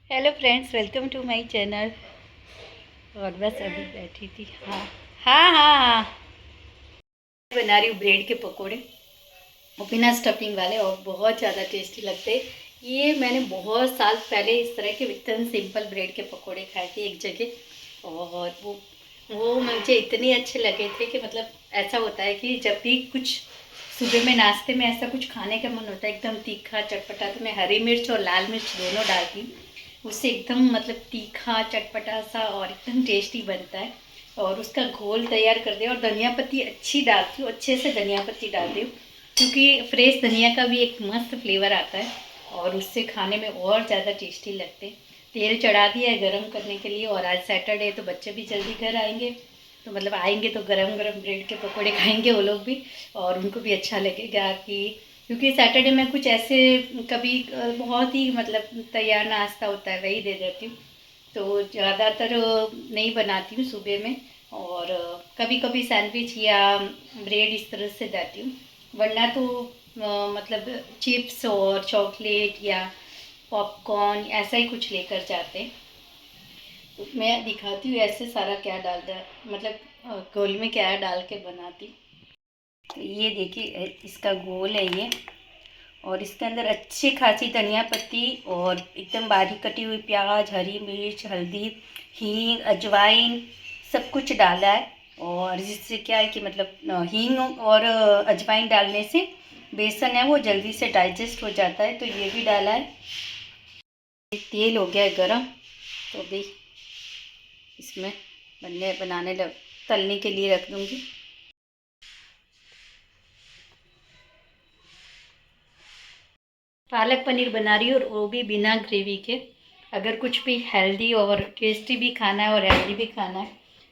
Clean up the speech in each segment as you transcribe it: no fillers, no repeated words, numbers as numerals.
Hello friends, welcome to my channel. और बस अभी बैठी थी। हाँ हाँ हाँ हाँ, बना रही हूँ ब्रेड के पकोड़े, वो बिना स्टफिंग वाले, और बहुत ज़्यादा टेस्टी लगते हैं। ये मैंने बहुत साल पहले इस तरह के एकदम सिंपल ब्रेड के पकोड़े खाए थे एक जगह, और वो मुझे इतने अच्छे लगे थे कि मतलब ऐसा होता है कि जब भी कुछ सुबह में नाश्ते में ऐसा कुछ खाने का मन होता है एकदम तीखा चटपटा, तो मैं हरी मिर्च और लाल मिर्च दोनों डालती हूँ। उससे एकदम मतलब तीखा चटपटा सा और एकदम टेस्टी बनता है। और उसका घोल तैयार कर दे, और धनिया पत्ती अच्छी डालती हूँ, अच्छे से धनिया पत्ती डालती हूँ, क्योंकि फ्रेश धनिया का भी एक मस्त फ्लेवर आता है और उससे खाने में और ज़्यादा टेस्टी लगते हैं। तेल चढ़ा दिया है गरम करने के लिए, और आज सैटरडे तो बच्चे भी जल्दी घर आएंगे, तो मतलब आएंगे तो गरम गरम ब्रेड के पकोड़े खाएंगे वो लोग भी, और उनको भी अच्छा लगेगा कि क्योंकि सैटरडे में कुछ ऐसे कभी बहुत ही मतलब तैयार नाश्ता होता है वही दे देती हूँ। तो ज़्यादातर नहीं बनाती हूँ सुबह में, और कभी कभी सैंडविच या ब्रेड इस तरह से देती हूँ, वरना तो मतलब चिप्स और चॉकलेट या पॉपकॉर्न ऐसा ही कुछ लेकर जाते हैं। तो मैं दिखाती हूँ ऐसे सारा क्या डालता है, मतलब घोल में क्या डाल के बनाती हूँ। तो ये देखिए इसका घोल है ये, और इसके अंदर अच्छी खासी धनिया पत्ती और एकदम बारीक कटी हुई प्याज, हरी मिर्च, हल्दी, हींग, अजवाइन सब कुछ डाला है। और जिससे क्या है कि मतलब हींग और अजवाइन डालने से बेसन है वो जल्दी से डाइजेस्ट हो जाता है, तो ये भी डाला है। तेल हो गया है गरम, तो अभी इसमें बनाने लग तलने के लिए रख दूँगी। पालक पनीर बना रही हूँ, और वो भी बिना ग्रेवी के। अगर कुछ भी हेल्दी और टेस्टी भी खाना है और हेल्दी भी खाना है,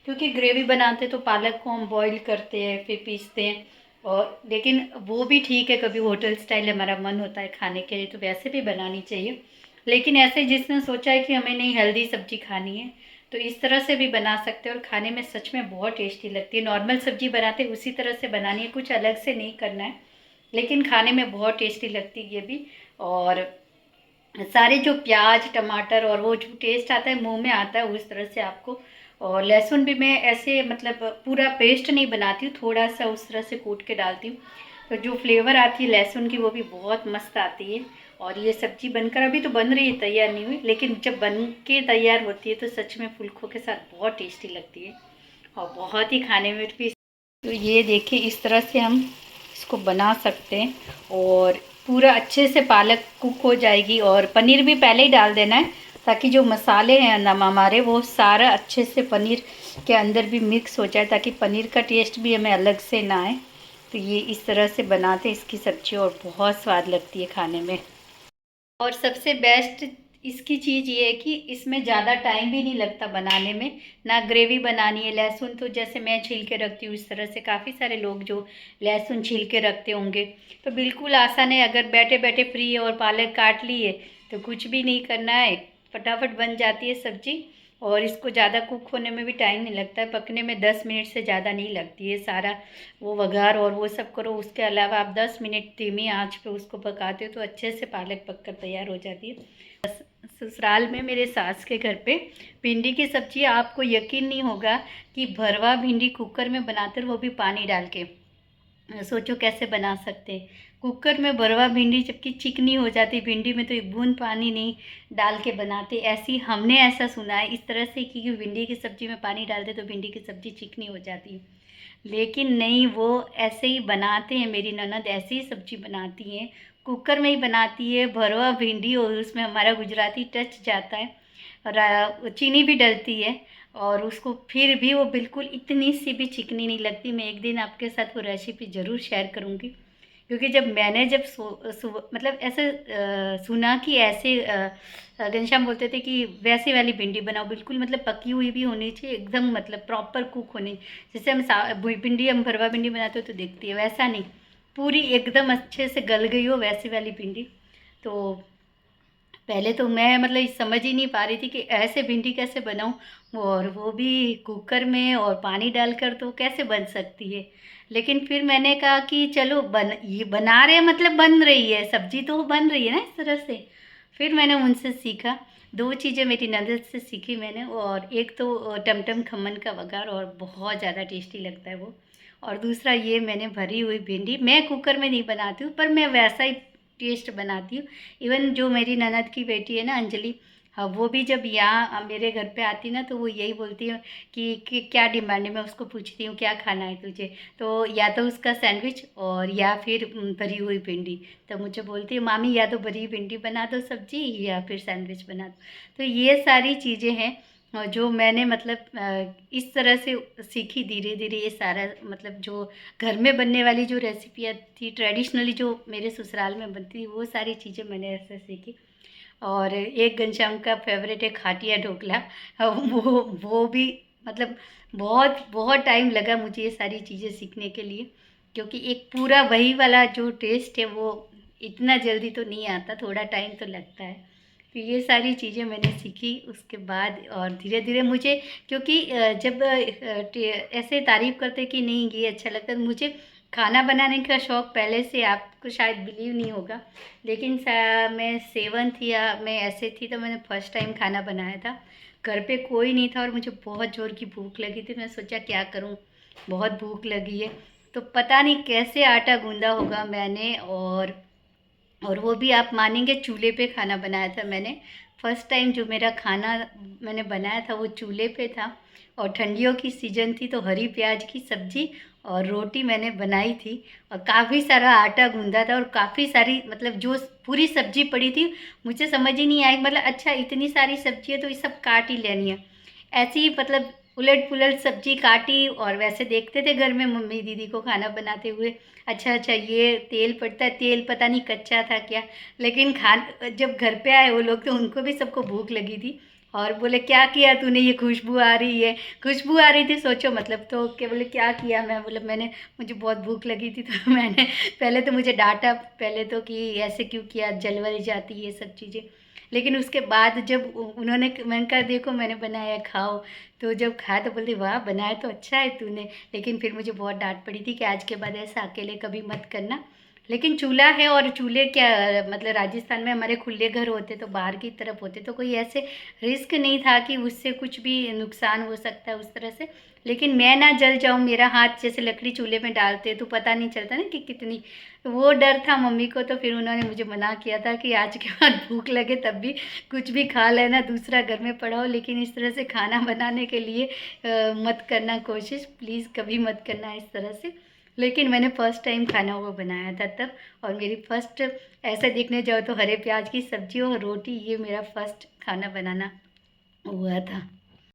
क्योंकि ग्रेवी बनाते तो पालक को हम बॉईल करते हैं फिर पीसते हैं, और लेकिन वो भी ठीक है, कभी होटल स्टाइल हमारा मन होता है खाने के लिए तो वैसे भी बनानी चाहिए। लेकिन ऐसे जिसने सोचा है कि हमें नहीं हेल्दी सब्जी खानी है, तो इस तरह से भी बना सकते हैं, और खाने में सच में बहुत टेस्टी लगती है। नॉर्मल सब्जी बनाते उसी तरह से बनानी है, कुछ अलग से नहीं करना है, लेकिन खाने में बहुत टेस्टी लगती है ये भी। और सारे जो प्याज टमाटर और वो जो टेस्ट आता है मुंह में आता है उस तरह से आपको। और लहसुन भी मैं ऐसे मतलब पूरा पेस्ट नहीं बनाती हूँ, थोड़ा सा उस तरह से कूट के डालती हूँ, तो जो फ्लेवर आती है लहसुन की वो भी बहुत मस्त आती है। और ये सब्जी बनकर अभी तो बन रही है, तैयार नहीं हुई, लेकिन जब बन के तैयार होती है तो सच में फुलकों के साथ बहुत टेस्टी लगती है, और बहुत ही खाने में भी। तो ये देखिए इस तरह से हम इसको बना सकते हैं, और पूरा अच्छे से पालक कुक हो जाएगी, और पनीर भी पहले ही डाल देना है ताकि जो मसाले हैं नम हमारे वो सारा अच्छे से पनीर के अंदर भी मिक्स हो जाए, ताकि पनीर का टेस्ट भी हमें अलग से ना आए। तो ये इस तरह से बनाते हैं इसकी सब्ज़ी, और बहुत स्वाद लगती है खाने में। और सबसे बेस्ट इसकी चीज़ ये है कि इसमें ज़्यादा टाइम भी नहीं लगता बनाने में, ना ग्रेवी बनानी है। लहसुन तो जैसे मैं छील के रखती हूँ, इस तरह से काफ़ी सारे लोग जो लहसुन छील के रखते होंगे, तो बिल्कुल आसान है। अगर बैठे बैठे फ्री है और पालक काट ली है तो कुछ भी नहीं करना है, फटाफट बन जाती है सब्ज़ी। और इसको ज़्यादा कुक होने में भी टाइम नहीं लगता है, पकने में 10 मिनट से ज़्यादा नहीं लगती है। सारा वो वघार और वो सब करो, उसके अलावा आप 10 मिनट धीमी आंच पे उसको पकाते हो तो अच्छे से पालक पककर तैयार हो जाती है। ससुराल में मेरे सास के घर पे भिंडी की सब्जी, आपको यकीन नहीं होगा कि भरवा भिंडी कुकर में बनाते हैं, वो भी पानी डाल के। सोचो कैसे बना सकते हैं कुकर में भरवा भिंडी, जबकि चिकनी हो जाती भिंडी में तो एक बूंद पानी नहीं डाल के बनाते। ऐसी हमने ऐसा सुना है इस तरह से कि भिंडी की सब्जी में पानी डालते तो भिंडी की सब्जी चिकनी हो जाती है, लेकिन नहीं, वो ऐसे ही बनाते हैं। मेरी ननद ऐसे ही सब्जी बनाती हैं, कुकर में ही बनाती है भरवा भिंडी, और उसमें हमारा गुजराती टच जाता है, और चीनी भी डलती है, और उसको फिर भी वो बिल्कुल इतनी सी भी चिकनी नहीं लगती। मैं एक दिन आपके साथ वो रेसिपी ज़रूर शेयर करूँगी, क्योंकि जब मैंने जब मतलब ऐसे सुना कि ऐसे घनश्याम बोलते थे कि वैसे वाली भिंडी बनाओ, बिल्कुल मतलब पकी हुई भी होनी चाहिए, एकदम मतलब प्रॉपर कुक होनी। जैसे हम भिंडी, हम भरवा भिंडी बनाते हो तो दिखती है, वैसा नहीं, पूरी एकदम अच्छे से गल गई हो वैसी वाली भिंडी। तो पहले तो मैं मतलब समझ ही नहीं पा रही थी कि ऐसे भिंडी कैसे बनाऊं, और वो भी कुकर में और पानी डालकर, तो कैसे बन सकती है। लेकिन फिर मैंने कहा कि चलो ये बना रहे हैं मतलब बन रही है सब्जी, तो बन रही है ना इस तरह से। फिर मैंने उनसे सीखा, 2 चीज़ें मेरी ननद से सीखी मैंने, और एक तो टमटम खमन का वघार, और बहुत ज़्यादा टेस्टी लगता है वो। और दूसरा ये मैंने भरी हुई भिंडी, मैं कुकर में नहीं बनाती हूँ पर मैं वैसा ही टेस्ट बनाती हूँ। इवन जो मेरी ननद की बेटी है ना अंजलि, हाँ, वो भी जब यहाँ मेरे घर पे आती ना तो वो यही बोलती है कि क्या डिमांड है। मैं उसको पूछती हूँ क्या खाना है तुझे, तो या तो उसका सैंडविच और या फिर भरी हुई भिंडी। तो मुझे बोलती है मामी या तो भरी भिंडी बना दो सब्जी, या फिर सैंडविच बना दो। तो ये सारी चीज़ें हैं जो मैंने मतलब इस तरह से सीखी धीरे धीरे। ये सारा मतलब जो घर में बनने वाली जो रेसिपियाँ थी ट्रेडिशनली जो मेरे ससुराल में बनती थी, वो सारी चीज़ें मैंने ऐसे सीखी। और एक घनश्याम का फेवरेट है खाटिया ढोकला। वो भी मतलब बहुत बहुत टाइम लगा मुझे ये सारी चीज़ें सीखने के लिए, क्योंकि एक पूरा वही वाला जो टेस्ट है वो इतना जल्दी तो नहीं आता, थोड़ा टाइम तो लगता है। तो ये सारी चीज़ें मैंने सीखी उसके बाद, और धीरे धीरे मुझे, क्योंकि जब ऐसे तारीफ़ करते कि नहीं ये अच्छा लगता है, तो मुझे खाना बनाने का शौक़ पहले से, आपको शायद बिलीव नहीं होगा, लेकिन मैं 7th या मैं ऐसे थी तो मैंने फर्स्ट टाइम खाना बनाया था। घर पे कोई नहीं था और मुझे बहुत ज़ोर की भूख लगी थी। मैं सोचा क्या करूं, बहुत भूख लगी है। तो पता नहीं कैसे आटा गूंदा होगा मैंने, और वो भी आप मानेंगे चूल्हे पे खाना बनाया था मैंने। फर्स्ट टाइम जो मेरा खाना मैंने बनाया था वो चूल्हे पे था, और ठंडियों की सीज़न थी तो हरी प्याज की सब्ज़ी और रोटी मैंने बनाई थी। और काफ़ी सारा आटा गूंदा था, और काफ़ी सारी मतलब जो पूरी सब्ज़ी पड़ी थी, मुझे समझ ही नहीं आई मतलब अच्छा इतनी सारी सब्ज़ी है तो ये सब काट ही लेनी है। ऐसे ही मतलब उलट पुलट सब्ज़ी काटी, और वैसे देखते थे घर में मम्मी दीदी को खाना बनाते हुए, अच्छा अच्छा ये तेल पड़ता है, तेल पता नहीं कच्चा था क्या। लेकिन जब घर पे आए वो लोग तो उनको भी सबको भूख लगी थी, और बोले क्या किया तूने, ये खुशबू आ रही है, खुशबू आ रही थी सोचो मतलब। तो क्या बोले क्या किया, मैं बोले मैंने, मुझे बहुत भूख लगी थी तो मैंने पहले तो मुझे डांटा पहले तो कि ऐसे क्यों किया, जलवाई जाती है ये सब चीज़ें। लेकिन उसके बाद जब उन्होंने, मैंने कहा देखो मैंने बनाया खाओ, तो जब खाया तो बोलते वाह बनाया तो अच्छा है तूने। लेकिन फिर मुझे बहुत डांट पड़ी थी कि आज के बाद ऐसा अकेले कभी मत करना। लेकिन चूल्हा है, और चूल्हे क्या मतलब राजस्थान में हमारे खुले घर होते तो बाहर की तरफ होते तो कोई ऐसे रिस्क नहीं था कि उससे कुछ भी नुकसान हो सकता है उस तरह से। लेकिन मैं ना जल जाऊं, मेरा हाथ जैसे लकड़ी चूल्हे में डालते तो पता नहीं चलता ना कि कितनी, तो वो डर था मम्मी को। तो फिर उन्होंने मुझे मना किया था कि आज के बाद भूख लगे तब भी कुछ भी खा लेना, दूसरा घर में पड़ा हो, लेकिन इस तरह से खाना बनाने के लिए मत करना कोशिश, प्लीज़ कभी मत करना इस तरह से। लेकिन मैंने फ़र्स्ट टाइम खाना वो बनाया था तब, और मेरी फ़र्स्ट, ऐसे देखने जाओ तो हरे प्याज की सब्ज़ी और रोटी, ये मेरा फ़र्स्ट खाना बनाना हुआ था।